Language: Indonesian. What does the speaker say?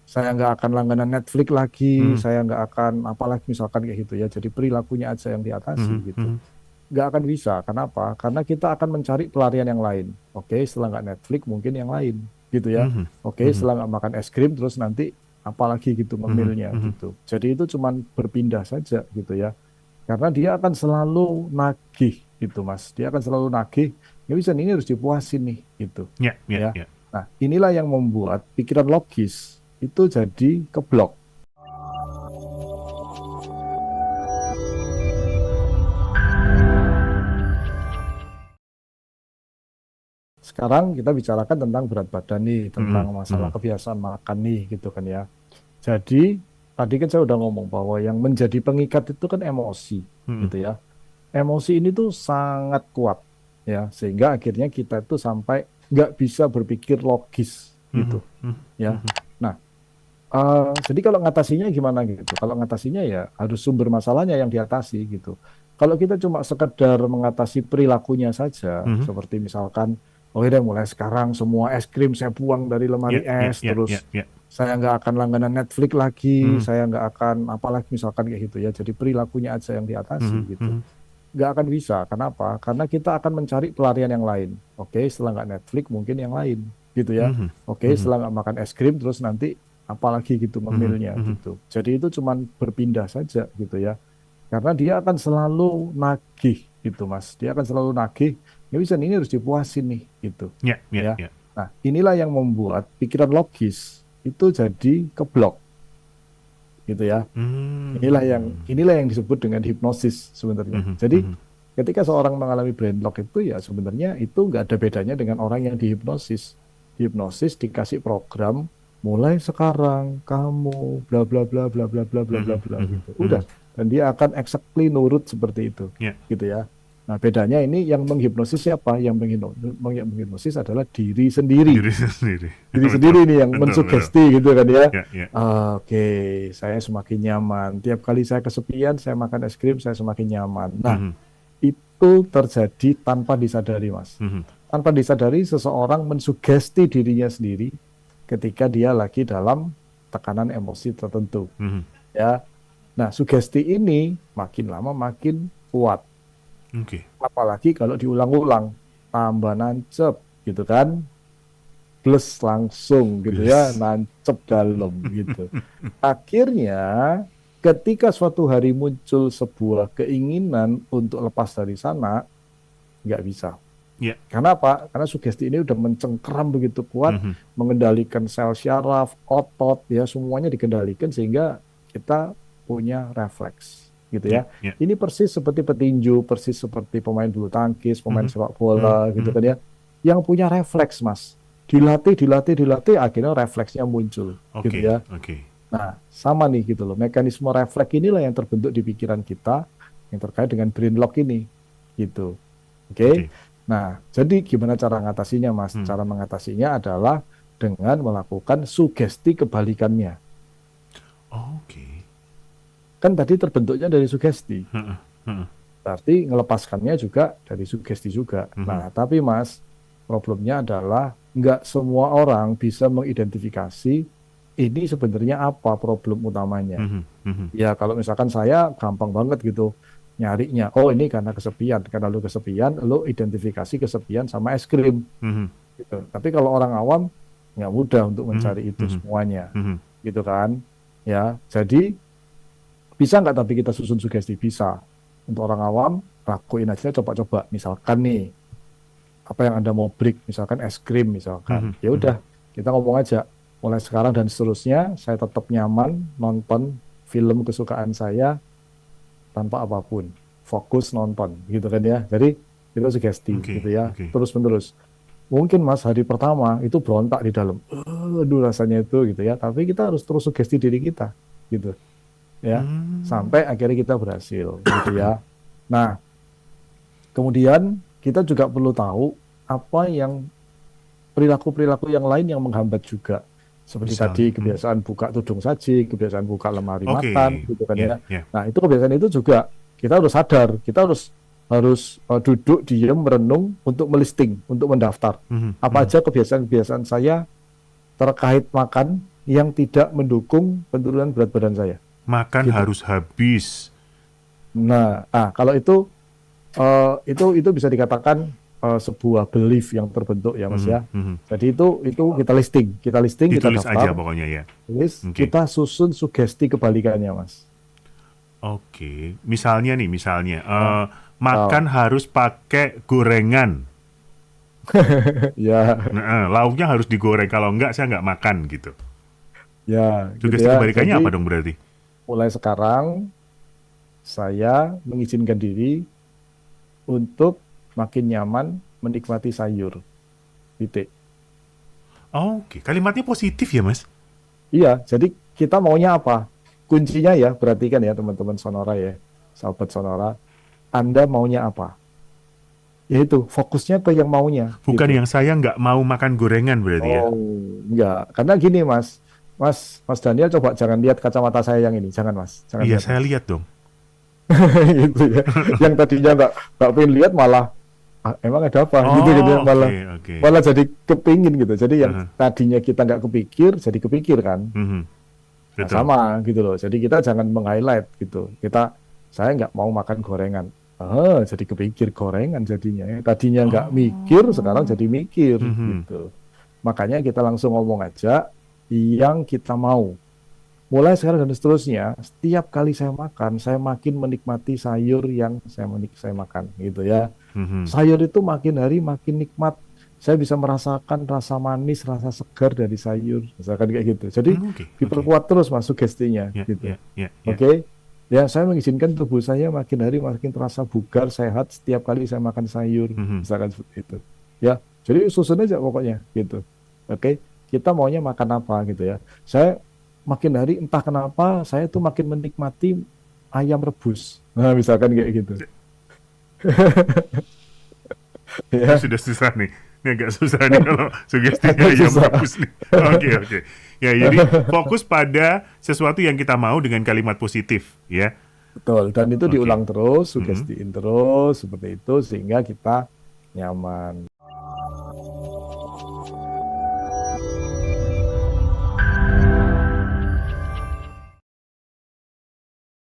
saya nggak akan langganan Netflix lagi, Mhm. saya nggak akan apalagi misalkan kayak gitu ya. Jadi perilakunya aja yang diatasi Mhm. gitu. Mhm. Nggak akan bisa. Kenapa? Karena kita akan mencari pelarian yang lain. Oke, setelah nggak Netflix mungkin yang lain gitu ya. Mhm. Oke, Mhm. setelah nggak makan es krim terus nanti apalagi gitu Mhm. ngemilnya Mhm. gitu. Jadi itu cuman berpindah saja gitu ya. Karena dia akan selalu nagih gitu Mas. Dia akan selalu nagih. Ya bisa ini harus dipuasin nih gitu Ya, ya, ya. ya. Nah, inilah yang membuat pikiran logis itu jadi keblok. Sekarang kita bicarakan tentang berat badan nih, tentang Mhm. masalah Mhm. kebiasaan makan nih, gitu kan ya. Jadi, tadi kan saya udah ngomong bahwa yang menjadi pengikat itu kan emosi, Mhm. gitu ya. Emosi ini tuh sangat kuat, ya, sehingga akhirnya kita itu sampai nggak bisa berpikir logis, gitu, Mhm. Mhm. ya. Mhm. Nah, jadi kalau ngatasinya gimana gitu? Kalau ngatasinya ya harus sumber masalahnya yang diatasi, gitu. Kalau kita cuma sekedar mengatasi perilakunya saja, Mhm. seperti misalkan oke deh mulai sekarang semua es krim saya buang dari lemari Ya, ya, es, ya, terus ya, ya. saya nggak akan langganan Netflix lagi, Mhm. saya nggak akan apalagi misalkan kayak gitu ya. Jadi perilakunya aja yang diatasi Mhm. gitu. Mhm. Nggak akan bisa. Kenapa? Karena kita akan mencari pelarian yang lain. Oke, setelah nggak Netflix mungkin yang lain gitu ya. Mhm. Oke, Mhm. setelah nggak makan es krim terus nanti apalagi gitu Mhm. ngemilnya Mhm. gitu. Jadi itu cuman berpindah saja gitu ya. Karena dia akan selalu nagih gitu Mas. Dia akan selalu nagih. Ya bisa ini harus dipuasin nih gitu Ya, ya, ya. ya. Nah, inilah yang membuat pikiran logis itu jadi keblok gitu ya. Hmm. Inilah yang disebut dengan hipnosis sebenarnya. Mhm. Jadi Mhm. ketika seorang mengalami brain lock itu ya sebenarnya itu nggak ada bedanya dengan orang yang dihipnosis. Dihipnosis dikasih program mulai sekarang kamu bla bla bla bla bla bla bla bla Mhm. bla Mhm. gitu. Udah Mhm. dan dia akan exactly nurut seperti itu Ya. gitu ya. Nah, bedanya ini yang menghipnosis siapa? Menghipnosis adalah diri sendiri. Diri sendiri. Diri Betul. sendiri nih yang Betul, betul. mensugesti gitu kan ya. Ya, ya. Oke, saya semakin nyaman. Tiap kali saya kesepian, saya makan es krim, saya semakin nyaman. Nah, Mhm. itu terjadi tanpa disadari, Mas. Mhm. Tanpa disadari, seseorang mensugesti dirinya sendiri ketika dia lagi dalam tekanan emosi tertentu. Mhm. Ya, nah sugesti ini makin lama makin kuat. Oke. Apalagi kalau diulang-ulang, tambah nancep, gitu kan? Plus langsung gitu ya, Yes. nancep dalam gitu. Akhirnya, ketika suatu hari muncul sebuah keinginan untuk lepas dari sana, nggak bisa. Ya. Karena apa? Karena sugesti ini udah mencengkeram begitu kuat, Mhm. mengendalikan sel syaraf, otot, ya semuanya dikendalikan sehingga kita punya refleks, gitu ya. Ya, ya. Ini persis seperti petinju, persis seperti pemain bulu tangkis, pemain Mhm. sepak bola, Mhm. gitu Mhm. kan ya, yang punya refleks, Mas. Dilatih, dilatih, dilatih, akhirnya refleksnya muncul, gitu Oke, ya. oke. Nah, sama nih gitu loh. Mekanisme refleks inilah yang terbentuk di pikiran kita yang terkait dengan brain lock ini, gitu. Oke. Oke. Nah, jadi gimana cara ngatasinya, Mas? Mhm. Cara mengatasinya adalah dengan melakukan sugesti kebalikannya. Oke. Kan tadi terbentuknya dari sugesti. Heeh. Heeh. Berarti ngelepaskannya juga dari sugesti juga. Nah, Mhm. tapi Mas, problemnya adalah nggak semua orang bisa mengidentifikasi ini sebenarnya apa problem utamanya. Mhm. Mhm. Ya, kalau misalkan saya gampang banget gitu nyarinya. Oh, ini karena kesepian. Karena lu kesepian, lu identifikasi kesepian sama es krim Mhm. gitu. Tapi kalau orang awam nggak mudah untuk Mhm. mencari itu Mhm. semuanya, Mhm. gitu kan? Ya, jadi bisa nggak tapi kita susun sugesti bisa. Untuk orang awam, lakuin aja coba-coba. Misalkan nih, apa yang Anda mau break, misalkan es krim misalkan. Mhm. Ya udah, Mhm. kita ngomong aja. Mulai sekarang dan seterusnya, saya tetap nyaman nonton film kesukaan saya tanpa apapun. Fokus nonton, gitu kan ya. Jadi itu sugesti, Oke, gitu ya. oke. Terus-menerus. Mungkin Mas hari pertama itu berontak di dalam, aduh rasanya itu gitu ya. Tapi kita harus terus sugesti diri kita, gitu ya, Hmm. sampai akhirnya kita berhasil, gitu ya. Nah, kemudian kita juga perlu tahu apa yang perilaku-perilaku yang lain yang menghambat juga. Seperti tadi Misalnya. Mhm. kebiasaan buka tudung saji, kebiasaan buka lemari makan, Oke. gitu kan Ya, ya. ya. Nah, itu kebiasaan itu juga kita harus sadar, kita harus harus duduk diam merenung untuk melisting, untuk mendaftar. Mhm. Apa Mhm. aja kebiasaan-kebiasaan saya terkait makan yang tidak mendukung penurunan berat badan saya. Makan Gitu. harus habis. Nah, kalau itu bisa dikatakan sebuah belief yang terbentuk ya Mas Mhm, ya. mhm. Jadi itu kita listing, kita Ditulis aja daftar, pokoknya ya. tulis, Oke. kita susun sugesti kebalikannya Mas. Oke. Misalnya nih, misalnya Nah, makan oh, harus pakai gorengan. ya, Nah, lauknya harus digoreng. Kalau enggak, saya nggak makan gitu. ya, gitu Sugesti ya. kebalikannya apa Jadi dong berarti? mulai sekarang saya mengizinkan diri untuk makin nyaman menikmati sayur. Titik. Oke, kalimatnya positif ya, Mas? Iya, jadi kita maunya apa? Kuncinya ya, perhatikan ya teman-teman Sonora ya, sahabat Sonora, Anda maunya apa? Yaitu fokusnya ke yang maunya Bukan gitu. yang saya nggak mau makan gorengan berarti ya? Oh, enggak. Karena gini Mas, Mas Daniel coba jangan lihat kacamata saya yang ini, jangan Mas, jangan Iya, lihat saya Mas. lihat dong. Gitu ya. Yang tadinya nggak pengen lihat malah emang ada apa gitu ya. Oh, Malah oke, oke. malah jadi kepingin gitu. Jadi yang Heeh, tadinya kita nggak kepikir jadi kepikir kan. mhm, Nah, betul. sama gitu loh. Jadi kita jangan meng-highlight gitu. Saya nggak mau makan gorengan. Jadi kepikir gorengan jadinya. Tadinya nggak mikir, sekarang Oh, jadi mikir mhm, gitu. Makanya kita langsung ngomong aja yang kita mau. Mulai sekarang dan seterusnya, setiap kali saya makan, saya makin menikmati sayur yang saya makan gitu ya. mhm. Sayur itu makin hari makin nikmat. Saya bisa merasakan rasa manis, rasa segar dari sayur, misalkan kayak gitu. Jadi Oke, oke. diperkuat terus mas sugestinya, Ya, gitu. ya, ya, ya. Oke, ya saya mengizinkan tubuh saya makin hari makin terasa bugar, sehat setiap kali saya makan sayur, Mhm. misalkan seperti itu. Ya, jadi susun aja pokoknya, gitu. Oke, kita maunya makan apa gitu ya. Saya makin hari entah kenapa saya tuh makin menikmati ayam rebus. Nah, misalkan kayak gitu. Ini Ya, sudah susah nih. Ini agak susah nih kalau sugestinya agak ayam susah. rebus nih. Oke, oke. Ya, jadi fokus pada sesuatu yang kita mau dengan kalimat positif, ya. Betul, dan itu Oke. diulang terus, Mhm. sugestiin terus seperti itu sehingga kita nyaman.